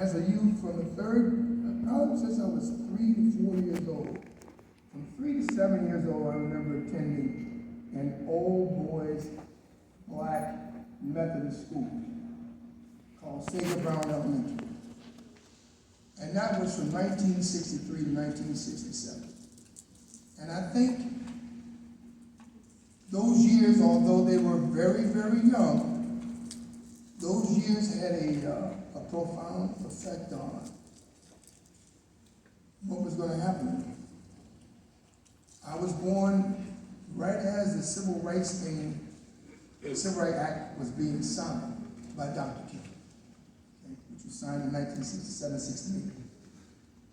as a youth from the probably since I was 3 to 4 years old. From 3 to 7 years old, I remember attending an old boys black Methodist school called Sager Brown Elementary. And that was from 1963 to 1967. And I think those years, although they were very, very young, those years had a profound effect on what was going to happen to me. I was born right as the Civil Rights Act was being signed by Dr. King, okay, which was signed in 1967-68,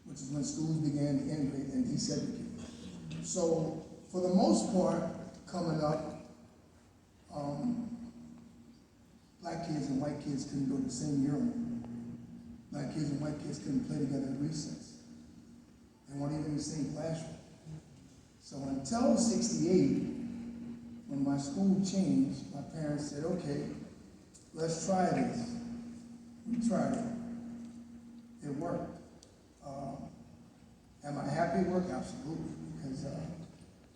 which is when schools began to integrate and desegregate. So, for the most part, coming up, black kids and white kids couldn't go to the same urinal. Black kids and white kids couldn't play together at recess. They weren't even in the same classroom. So until 68, when my school changed, my parents said, okay, let's try this. We tried it. It worked. Am I happy it worked? Absolutely, because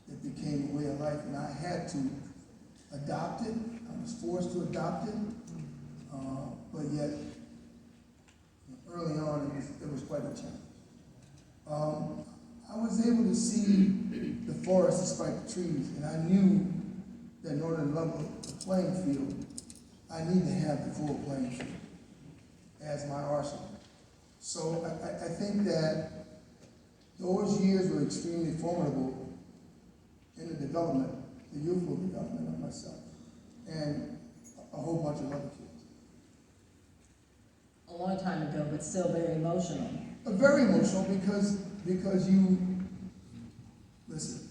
it became a way of life, and I had to adopt it. I was forced to adopt it, but yet, early on, it was quite a challenge. I was able to see the forest despite the trees, and I knew that in order to level the playing field, I need to have the full playing field as my arsenal. So I think that those years were extremely formidable in the development, the youthful development of myself, and a whole bunch of other kids. A long time ago, but still very emotional. Very emotional because you, listen,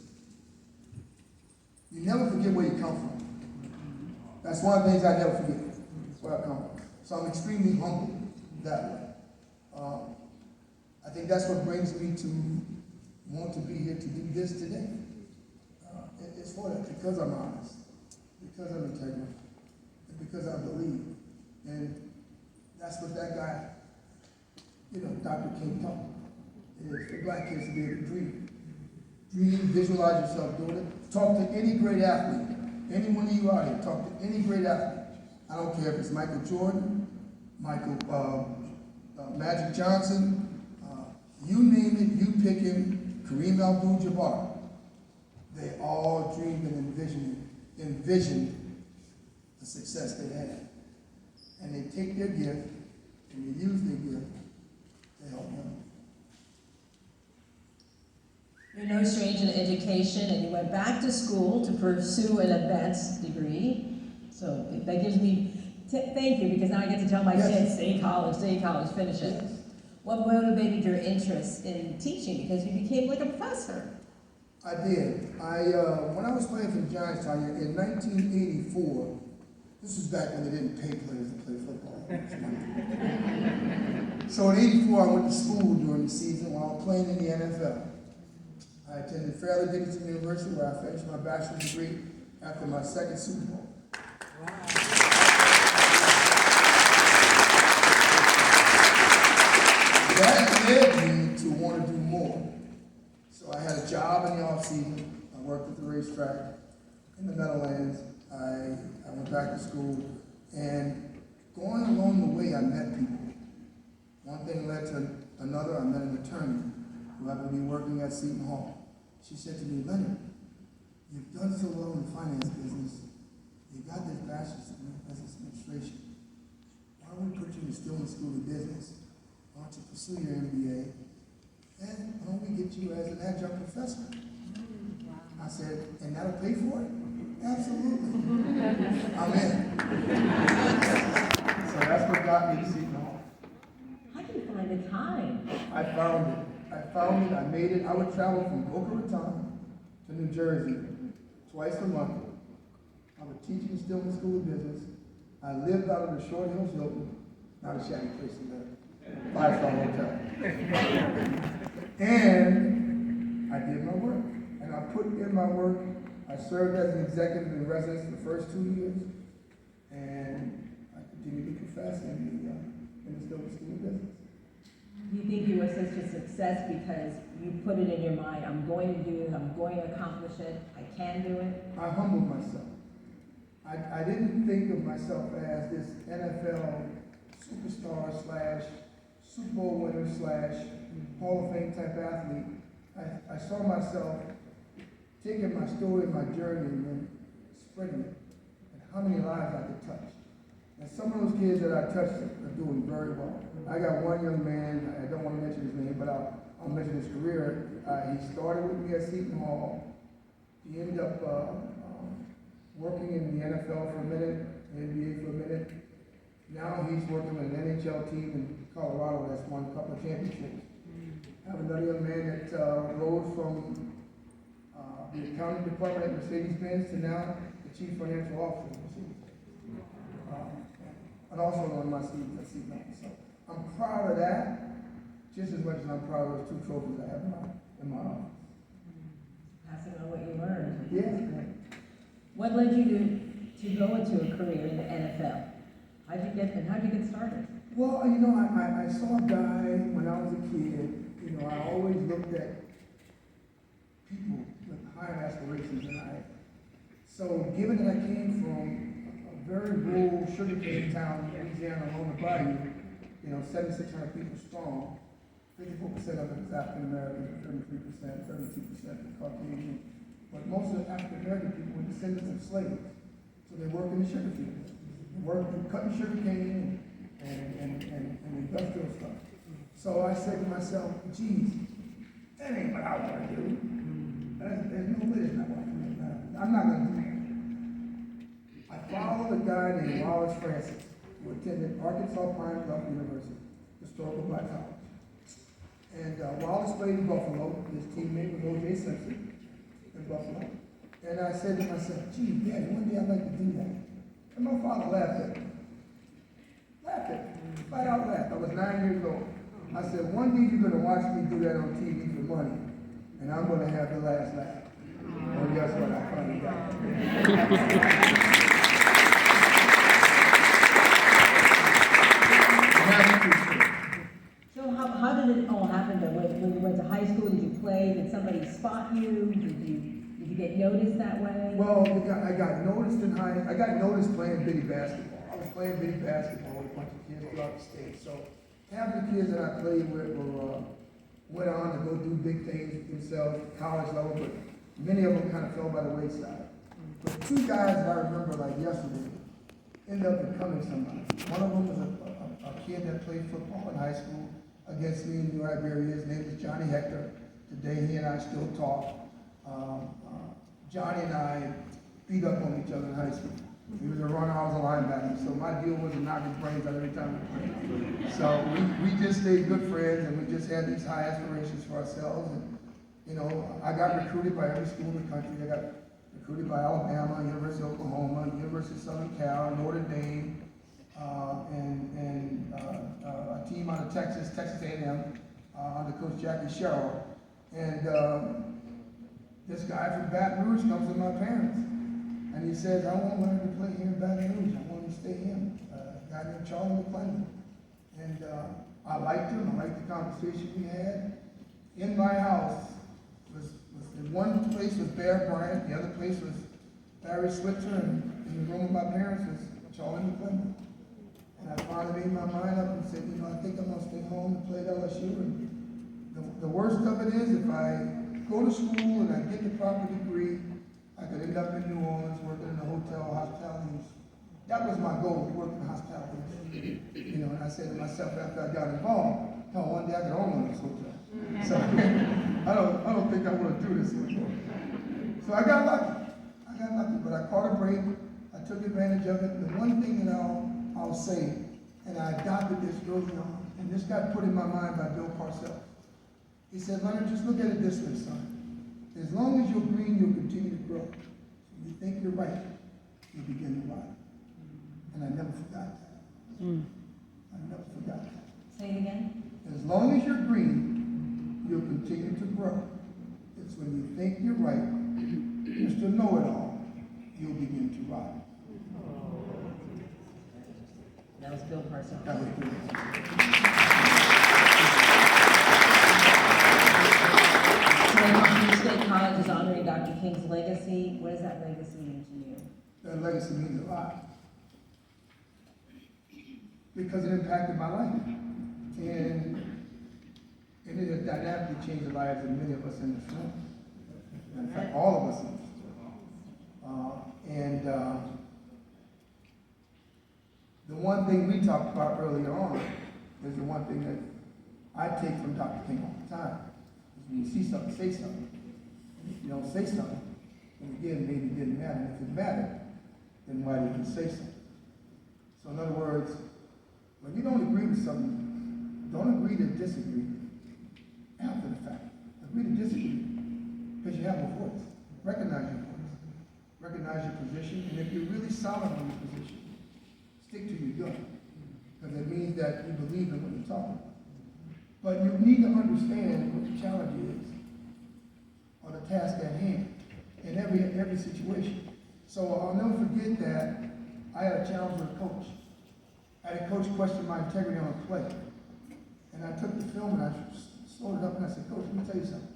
you never forget where you come from. That's one of the things I never forget, where I come from. So I'm extremely humble that way. I think that's what brings me to want to be here to do this today. It's for that, because I'm honest, because I'm integral, and because I believe. And that's what that guy, Dr. King taught me, is for black kids to be able to dream. Dream, visualize yourself doing it. Talk to any great athlete. Any one of you out here, talk to any great athlete. I don't care if it's Michael Jordan, Magic Johnson, you name it, you pick him, Kareem Abdul-Jabbar. They all dreamed and envisioned the success they had. And they take their gift and they use their gift to help them. You're no stranger to education, and you went back to school to pursue an advanced degree. So that gives me, thank you, because now I get to tell my kids, stay in college, finish it. Yes. What motivated your interest in teaching? Because you became like a professor. I did. When I was playing for the Giants in 1984, this was back when they didn't pay players to play football. So in '84, I went to school during the season while I was playing in the NFL. I attended Fairleigh Dickinson University, where I finished my bachelor's degree after my second Super Bowl. Wow. That led me to want to do more. So I had a job in the off season. I worked at the racetrack in the Meadowlands. I went back to school, and going along the way, I met people. One thing led to another. I met an attorney who happened to be working at Seton Hall. She said to me, "Leonard, you've done so well in the finance business. You got this bachelor's degree in business administration. Why don't we put you in the Stillman School of Business? Why don't you pursue your MBA? And why don't we get you as an adjunct professor?" I said, "And that'll pay for it?" "Absolutely." I'm in. So that's what got me to Seton Hall. How do you find the time? I found it. I made it. I would travel from Boca Raton to New Jersey twice a month. I would teach in the Stillman School of Business. I lived out of the Short Hills Hilton, not a shabby place to live, 5-star hotel. And I did my work. And I put in my work. I served as an executive in residence for the first 2 years. And I continued to profess in the Stillman School of Business. success because you put it in your mind, I'm going to do it, I'm going to accomplish it, I can do it? I humbled myself. I didn't think of myself as this NFL superstar slash Super Bowl winner slash Hall of Fame type athlete. I saw myself taking my story, my journey, and then spreading it, and how many lives I could touch. And some of those kids that I touched are doing very well. I got one young man, I don't want to mention his name, but I'll mention his career. He started with me at Seton Hall. He ended up working in the NFL for a minute, NBA for a minute. Now he's working with an NHL team in Colorado that's won a couple of championships. I have another young man that rose from the accounting department at Mercedes-Benz to now the chief financial officer at Mercedes. And also on my students at Seton Hall. So I'm proud of that, just as much as I'm proud of those 2 trophies I have in my office. Passing on what you learned. Yeah. What led you to go into a career in the NFL? How'd you get started? Well, you know, I saw a guy when I was a kid. You know, I always looked at people with higher aspirations than I. So, given that I came from a very rural sugarcane town in Louisiana along the bayou, you know, 7,600 people strong, 54% of it is African American, 33%, 32% Caucasian. But most of the African American people were descendants of slaves. So they worked in the sugar field. They worked cutting sugar cane and industrial stuff. So I said to myself, geez, that ain't what I want to do. There's no way that's not what I'm doing. I'm not going to do that. I followed a guy named Wallace Francis, who attended Arkansas Pine Bluff University, historical black college. And Wallace played in Buffalo. His teammate was O.J. Simpson in Buffalo. And I said to myself, gee, Dad, one day I'd like to do that. And my father laughed at me. Laughed at me. Flat out laughed. I was 9 years old. I said, one day you're going to watch me do that on TV for money, and I'm going to have the last laugh. And guess what? I finally got it. So how did it all happen though? When you went to high school, did you play? Did somebody spot you? Did you get noticed that way? Well, I got noticed I got noticed playing bitty basketball. I was playing bitty basketball with a bunch of kids throughout the state. So half the kids that I played with went on to go do big things themselves at college level, but many of them kind of fell by the wayside. But 2 guys that I remember like yesterday ended up becoming somebody. One of them was a kid that played football in high school against me in New Iberia. His name is Johnny Hector. Today he and I still talk. Johnny and I beat up on each other in high school. He was a runner, I was a linebacker, so my deal was to knock his brains out every time we played. So we just stayed good friends, and we just had these high aspirations for ourselves. And you know, I got recruited by every school in the country. I got recruited by Alabama, University of Oklahoma, University of Southern Cal, Notre Dame, and a team out of Texas A&M, under Coach Jackie Sherrill. And this guy from Baton Rouge comes with my parents. And he says, I want Leonard to play here in Baton Rouge. I want him to stay here. A guy named Charlie McClendon. And I liked him. I liked the conversation we had. In my house, in one place was Bear Bryant, the other place was Barry Switzer, and in the room of my parents was Charlie McClendon. And I finally made my mind up and said, you know, I think I'm going to stay home and play at LSU. And the worst of it is, if I go to school and I get the proper degree, I could end up in New Orleans working in a hotel, hospitality. That was my goal, to work in hospitality. You know, and I said to myself after I got involved, oh, one day I could own this hotel. So I don't think I want to do this anymore. So I got lucky, but I caught a break. I took advantage of it. And the one thing that I'll say, and I adopted this early on, and this got put in my mind by Bill Parcells. He said, Leonard, just look at it this way, son. As long as you're green, you'll continue to grow. So you think you're right, you'll begin to ride. And I never forgot that. I never forgot that. Say it again. As long as you're green, you'll continue to grow. It's when you think you're right, Mr. Know-It-All, you'll begin to ride. That was Bill Parcells. That was good. legacy, what does that legacy mean to you? That legacy means a lot. Because it impacted my life. And it has dynamically changed the lives of many of us in this room. In fact, all of us in this room. The one thing we talked about earlier on is the one thing that I take from Dr. King all the time. Is when you see something, say something. And if you don't say something, then again, maybe it didn't matter. And if it mattered, then why didn't you say something? So in other words, when you don't agree with something, don't agree to disagree after the fact. Agree to disagree because you have a voice. Recognize your voice. Recognize your position. And if you're really solid on your position, stick to your gun. Because it means that you believe in what you're talking about. But you need to understand what the challenge is or the task at hand in every situation. So I'll never forget that I had a challenge with a coach. I had a coach question my integrity on a play. And I took the film and I slowed it up and I said, Coach, let me tell you something.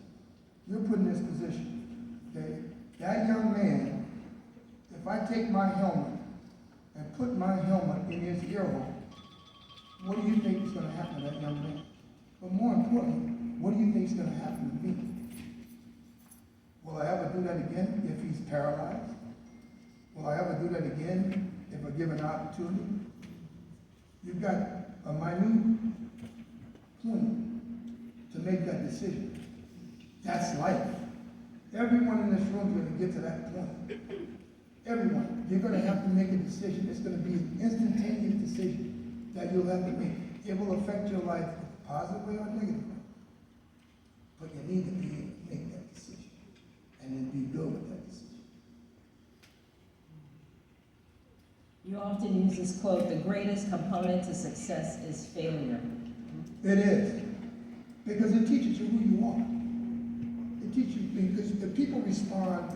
You're put in this position. Okay? That young man, if I take my helmet and put my helmet in his ear hole, what do you think is going to happen to that young man? But more importantly, what do you think is going to happen to me? Will I ever do that again if he's paralyzed? Will I ever do that again if I give an opportunity? You've got a minute point to make that decision. That's life. Everyone in this room is going to get to that point. Everyone. You're going to have to make a decision. It's going to be an instantaneous decision that you'll have to make. It will affect your life in a positive way or a negative way. But you need to be able to make that decision and then be good with that decision. You often use this quote, the greatest component to success is failure. It is. Because it teaches you who you are. It teaches you, because the people respond.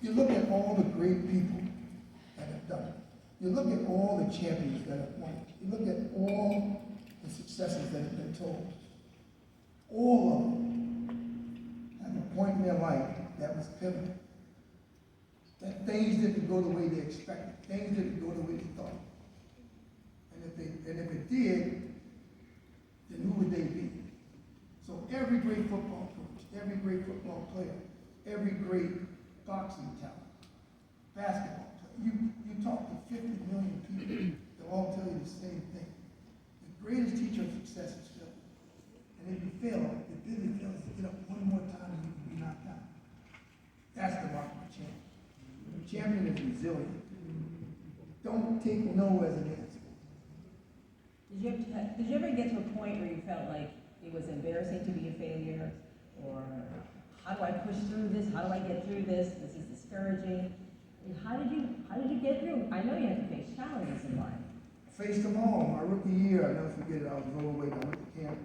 You look at all the great people that have done it. You look at all the champions that have won it. You look at all the successes that have been told. All of them have a point in their life that was pivotal. That things didn't go the way they expected. Things didn't go the way they thought. And if it did, then who would they be? So every great football coach, every great football player, every great boxing talent, basketball player, you talk to 50 million people, they'll all tell you the same thing. The greatest teacher of success is failure. And if you fail, the business fails to get up one more time and you can be knocked out. That's the mark of a champion. A champion is resilient. Don't take no as an answer. Did you ever get to a point where you felt like it was embarrassing to be a failure? Or how do I push through this? How do I get through this? This is discouraging. How did you get through? I know you had to face challenges in life. Faced them all. My rookie year, I'll never forget it, I was overweight. I went to camp.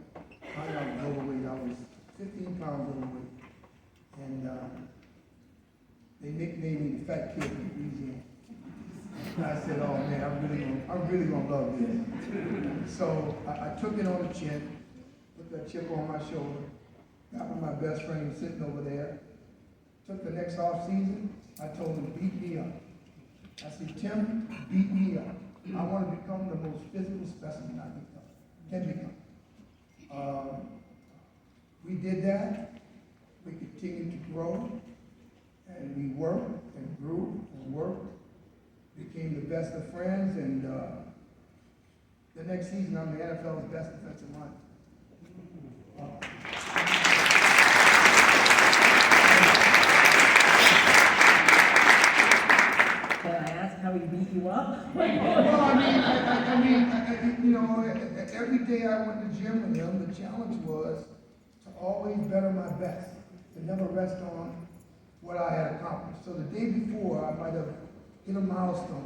I was overweight. I was 15 pounds overweight. And they nicknamed me the fat kid from Louisiana. And I said, oh man, I'm really gonna love this. So I took it on the chin, put that chip on my shoulder, got with my best friend who's sitting over there. Took the next off season, I told him, beat me up. I said, Tim, beat me up. I want to become the most physical specimen I can become. We did that. We continued to grow, and we worked and grew and worked. Became the best of friends, and the next season I'm the NFL's best defensive line. Can I ask how he beat you up? Well, I mean, you know, every day I went to the gym with him, the challenge was to always better my best, to never rest on what I had accomplished. So the day before, I might have hit a milestone.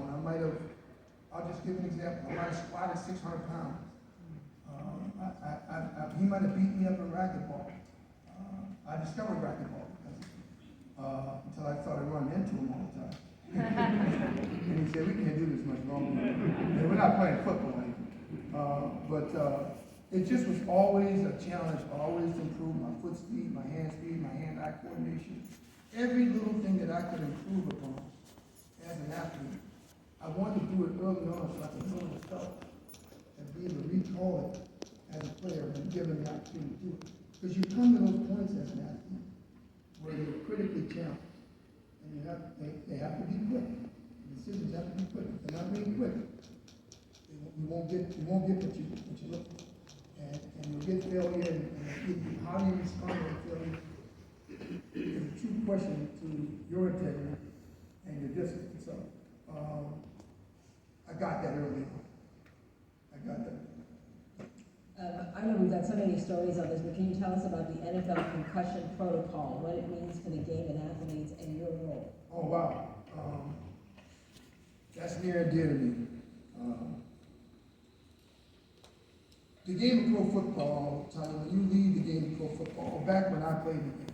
I'll just give an example. I might have squatted 600 pounds. He might have beat me up in racquetball. I discovered racquetball until I started running into him all the time. And he said, we can't do this much longer. And we're not playing football anymore. But it just was always a challenge, always to improve my foot speed, my hand-eye coordination. every little thing that I could improve upon as an athlete, I wanted to do it early on so I could know what it felt and be able to recall it as a player when given the opportunity to do it. Because you come to those points as an athlete where you're critically challenged, and they have to be quick. The decisions have to be quick. If they're not being quick, you won't get what you look for, and you'll get failure. And how do you respond to failure? Is a true question to your integrity and your discipline. So I got that early on. I got that. I know we've got so many stories on this, but can you tell us about the NFL concussion protocol, what it means for the game and athletes, and your role? Oh, wow. That's near and dear to me. The game of pro football, Tyler, when you leave the game of pro football, or back when I played the game,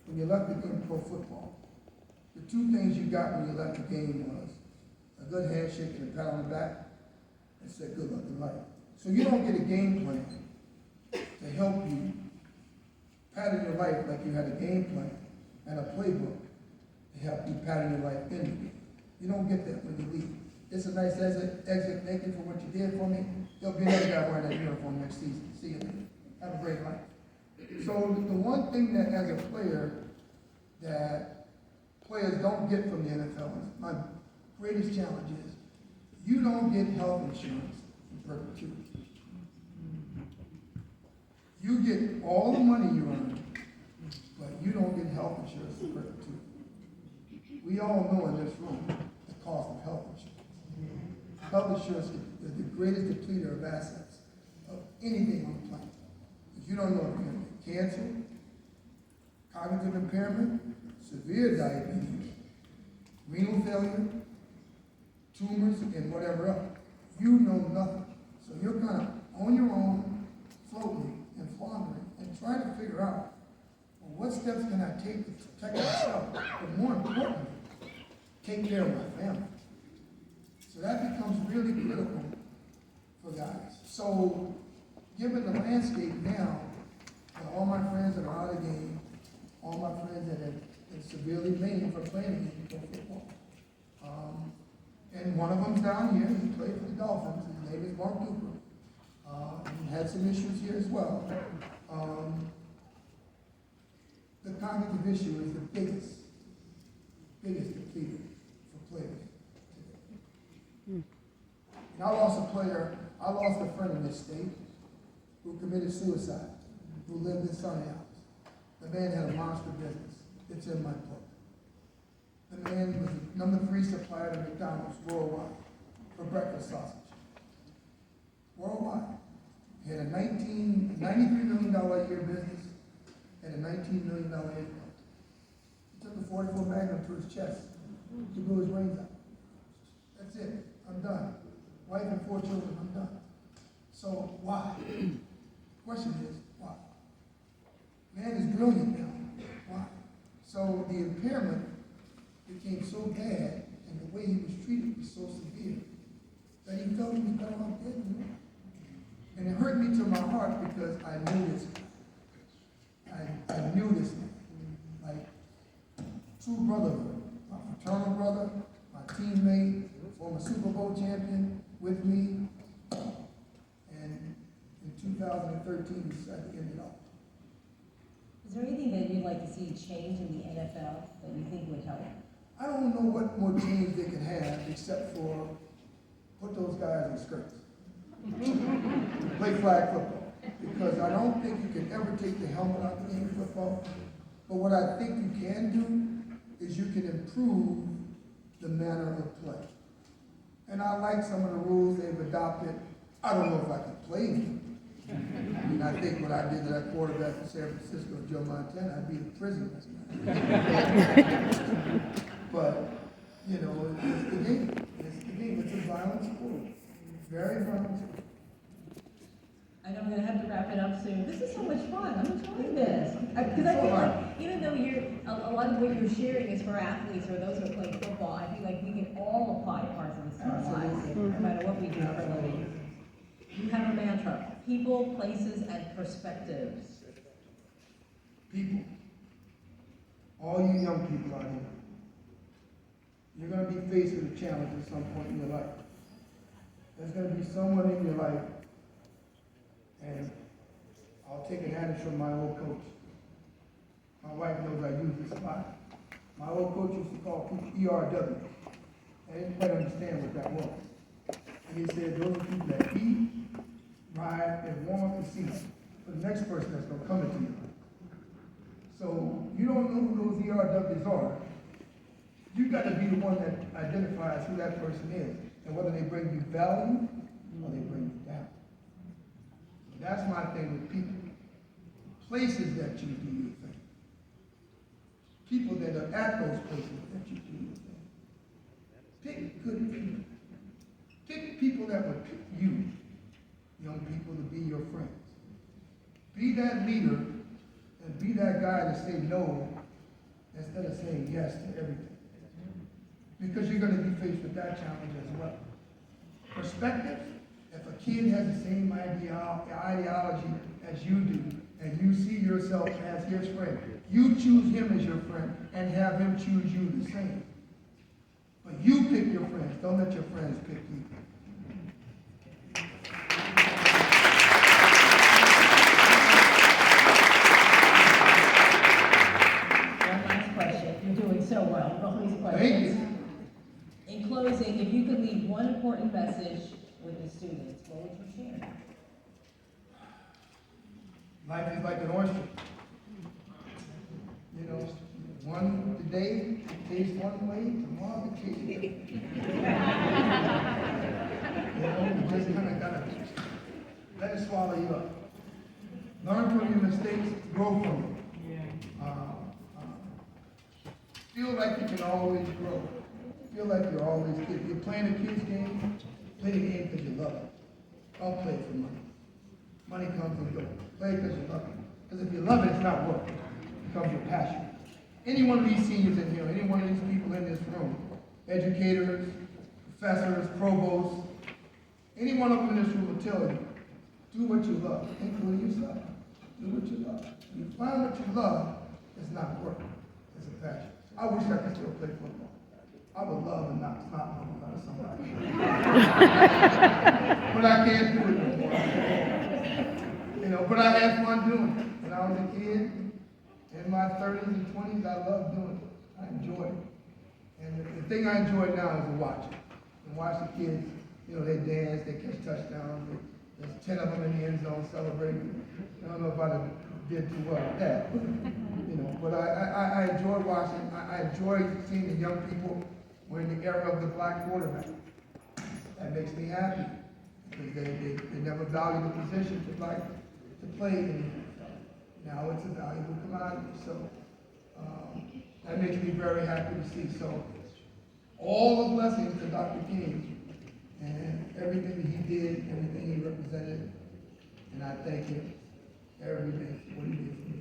when you left the game of pro football, the two things you got when you left the game was a good handshake and a pat on the back, and said good luck in life. So you don't get a game plan to help you pattern your life like you had a game plan and a playbook to help you pattern your life in the game. You don't get that when you leave. It's a nice exit. Thank you for what you did for me. There'll be another guy wearing that uniform next season. See you later. Have a great life. So the one thing that as a player that players don't get from the NFL, my greatest challenge is you don't get health insurance in perpetuity. You get all the money you earn, but you don't get health insurance in perpetuity. We all know in this room the cost of health insurance. Health insurance is the greatest depleter of assets of anything on the planet. If you don't know if you're going to get cancer, cognitive impairment, severe diabetes, renal failure, tumors, and whatever else, you know nothing. So you're kind of on your own, floating and floundering, and trying to figure out, well, what steps can I take to protect myself, but more importantly, take care of my family. So that becomes really critical for guys. So given the landscape now, all my friends that are out of the game, all my friends that have been severely maimed for playing pro football. And one of them's down here, he played for the Dolphins, his name is Mark Duper. He had some issues here as well. The cognitive issue is the biggest depleter for players today. And I lost a friend in this state who committed suicide, who lived in Sunny House. The man had a monster business. It's in my book. The man was the #3 supplier to McDonald's worldwide for breakfast sausage. Worldwide. He had a $93 million a year business and a $19 million income. He took a 44 Magnum to his chest to blew his brains out. That's it. I'm done. Wife and 4 children, I'm done. So why? Question is, why? Man is brilliant now. Why? So the impairment became so bad and the way he was treated was so severe that he felt he was better off dead than alive. And it hurt me to my heart because I knew this guy. I knew this man. Like true brotherhood. My fraternal brother, my teammate, former Super Bowl champion with me. And in 2013, we decided to end it all. Is there anything that you'd like to see change in the NFL that you think would help? I don't know what more change they could have except for put those guys in skirts. Play flag football. Because I don't think you can ever take the helmet out of the game of football. But what I think you can do is you can improve the manner of play. And I like some of the rules they've adopted. I don't know if I can play them. I mean, I think what I did to that quarterback in San Francisco, Joe Montana, I'd be in prison last night. But, you know, it's the game. It's the game. It's a violent sport. Very violent sport. I know I'm going to have to wrap it up soon. This is so much fun. I'm enjoying this. Because I feel like, even though a lot of what you're sharing is for athletes or those who are playing football, I feel like we can all apply parts of this to our lives, no matter what we do for a living. You have a mantra: people, places, and perspectives. People. all you young people out here, you're going to be faced with a challenge at some point in your life. There's going to be someone in your life, and I'll take an adage from my old coach. My wife knows I use this a lot. My old coach used to call people ERW. I didn't quite understand what that was. And he said, those are people that eat, ride, and warm up the seats for the next person that's going to come into you. So you don't know who those ERWs are. You got to be the one that identifies who that person is and whether they bring you value or they bring you down. That's my thing with people. Places that you do your thing. People that are at those places that you do your thing. Pick good people. Pick people that would pick you, young people, to be your friends. Be that leader and be that guy to say no instead of saying yes to everything. Because you're going to be faced with that challenge as well. Perspective, if a kid has the same ideology as you do, and you see yourself as his friend, you choose him as your friend and have him choose you the same. But you pick your friends. Don't let your friends pick you. One last question. You're doing so well. One last question. Thank you. In closing, if you could leave one important message with the students, what would you share? Life is like an oyster. You know, one today tastes one way, tomorrow it tastes different. You know, you just kind of gotta let it swallow you up. Learn from your mistakes, grow from them. Feel like you can always grow. Feel like you're always kid. If you're playing a kid's game, play the game because you love it. Don't play it for money. Money comes and goes. Play it because you love it. Because if you love it, it's not work. It becomes your passion. Any one of these seniors in here, any one of these people in this room, educators, professors, provosts, any one of them in this room will tell you, do what you love, including yourself. Do what you love. When you find what you love, it's not work. It's a passion. I wish I could still play football. I would love to knock snot out of somebody. But I can't do it no more. You know, but I had fun doing it. When I was a kid, in my 30s and 20s, I loved doing it. I enjoyed it. And the thing I enjoy now is to watch it. And watch the kids, you know, they dance, they catch touchdowns. There's 10 of them in the end zone celebrating. I don't know if I did too well at that. You know, but I enjoy watching. I enjoy seeing the young people. We're in the era of the black quarterback. That makes me happy. Because they never valued the position to play in. Now it's a valuable commodity. So that makes me very happy to see. So all the blessings to Dr. King and everything that he did, everything he represented. And I thank him every day for what he did for me.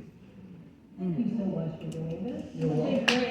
Thank you so much for doing this. You're welcome.